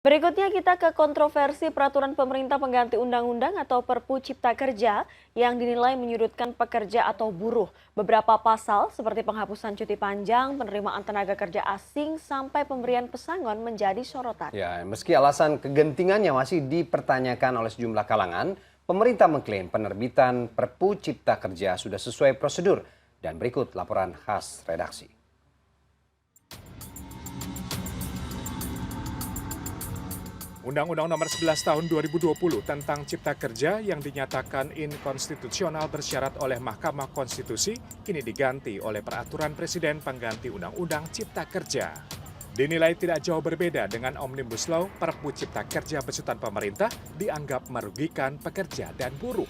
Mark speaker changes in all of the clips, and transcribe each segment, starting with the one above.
Speaker 1: Berikutnya kita ke kontroversi peraturan pemerintah pengganti undang-undang atau Perpu Cipta Kerja yang dinilai menyudutkan pekerja atau buruh. Beberapa pasal seperti penghapusan cuti panjang, penerimaan tenaga kerja asing, sampai pemberian pesangon menjadi sorotan.
Speaker 2: Ya, meski alasan kegentingannya masih dipertanyakan oleh sejumlah kalangan, pemerintah mengklaim penerbitan Perpu Cipta Kerja sudah sesuai prosedur. Dan berikut laporan khas redaksi.
Speaker 3: Undang-Undang Nomor 11 Tahun 2020 tentang Cipta Kerja yang dinyatakan inkonstitusional bersyarat oleh Mahkamah Konstitusi kini diganti oleh Peraturan Presiden Pengganti Undang-Undang Cipta Kerja. Dinilai tidak jauh berbeda dengan Omnibus Law, Perpu Cipta Kerja besutan pemerintah dianggap merugikan pekerja dan buruh.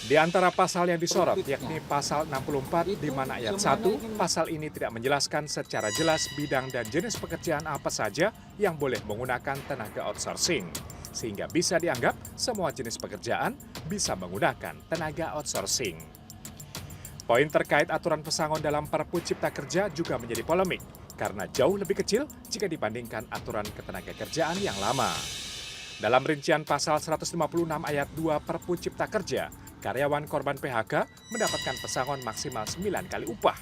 Speaker 3: Di antara pasal yang disorot, yakni pasal 64 di mana ayat 1, pasal ini tidak menjelaskan secara jelas bidang dan jenis pekerjaan apa saja yang boleh menggunakan tenaga outsourcing. Sehingga bisa dianggap semua jenis pekerjaan bisa menggunakan tenaga outsourcing. Poin terkait aturan pesangon dalam Perpu Cipta Kerja juga menjadi polemik, karena jauh lebih kecil jika dibandingkan aturan ketenagakerjaan yang lama. Dalam rincian pasal 156 ayat 2 Perpu Cipta Kerja, karyawan korban PHK mendapatkan pesangon maksimal 9 kali upah.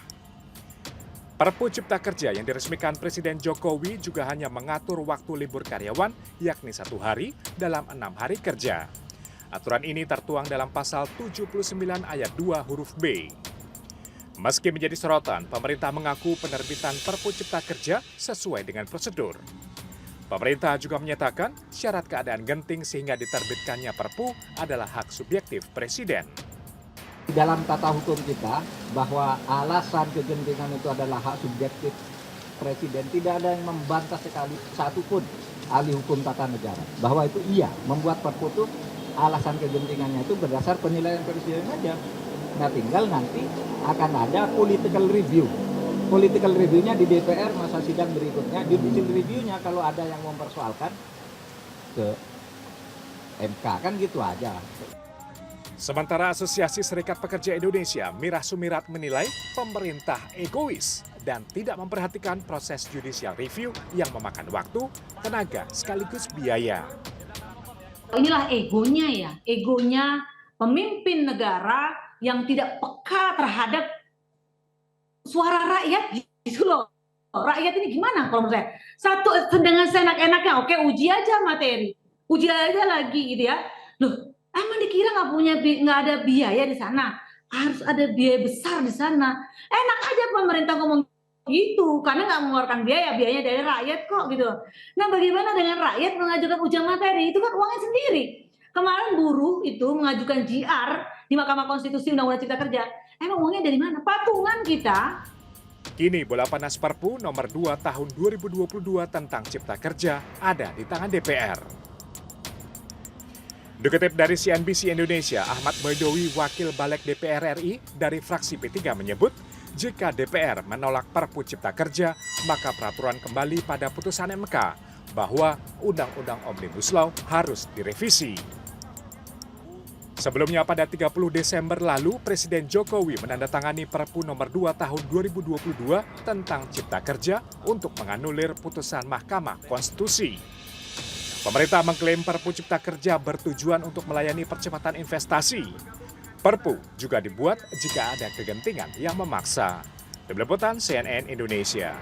Speaker 3: Perpu Cipta Kerja yang diresmikan Presiden Jokowi juga hanya mengatur waktu libur karyawan, yakni 1 hari dalam 6 hari kerja. Aturan ini tertuang dalam pasal 79 ayat 2 huruf B. Meski menjadi sorotan, pemerintah mengaku penerbitan Perpu Cipta Kerja sesuai dengan prosedur. Pemerintah juga menyatakan syarat keadaan genting sehingga diterbitkannya Perpu adalah hak subjektif Presiden.
Speaker 4: Di dalam tata hukum kita bahwa alasan kegentingan itu adalah hak subjektif Presiden, tidak ada yang membantah sekali satupun ahli hukum tata negara bahwa itu iya membuat Perpu itu alasan kegentingannya itu berdasar penilaian Presiden saja. Nah, tinggal nanti akan ada political review. Political review-nya di DPR masa sidang berikutnya, judicial review-nya kalau ada yang mempersoalkan ke MK, kan gitu aja.
Speaker 3: Sementara Asosiasi Serikat Pekerja Indonesia, Mirah Sumirat menilai pemerintah egois dan tidak memperhatikan proses judicial review yang memakan waktu, tenaga, sekaligus biaya.
Speaker 5: Inilah egonya pemimpin negara yang tidak peka terhadap suara rakyat gitu loh. Rakyat ini gimana kalau menurut saya? Satu dengan seenak-enaknya, oke uji aja materi. Uji aja lagi gitu ya. Loh, emang dikira nggak ada biaya di sana? Harus ada biaya besar di sana. Enak aja pemerintah ngomong gitu, karena nggak mengeluarkan biayanya dari rakyat kok gitu. Nah, bagaimana dengan rakyat mengajukan ujian materi? Itu kan uangnya sendiri. Kemarin buruh itu mengajukan JR di Mahkamah Konstitusi Undang-Undang Cipta Kerja. Emang uangnya dari mana? Patungan kita.
Speaker 3: Kini bola panas Perpu nomor 2 tahun 2022 tentang Cipta Kerja ada di tangan DPR. Dikutip dari CNBC Indonesia, Ahmad Baidowi, Wakil Balik DPR RI dari fraksi P3 menyebut, jika DPR menolak Perpu Cipta Kerja, maka peraturan kembali pada putusan MK bahwa Undang-Undang Omnibus Law harus direvisi. Sebelumnya pada 30 Desember lalu, Presiden Jokowi menandatangani Perpu nomor 2 tahun 2022 tentang Cipta Kerja untuk menganulir putusan Mahkamah Konstitusi. Pemerintah mengklaim Perpu Cipta Kerja bertujuan untuk melayani percepatan investasi. Perpu juga dibuat jika ada kegentingan yang memaksa. Tim Liputan CNN Indonesia.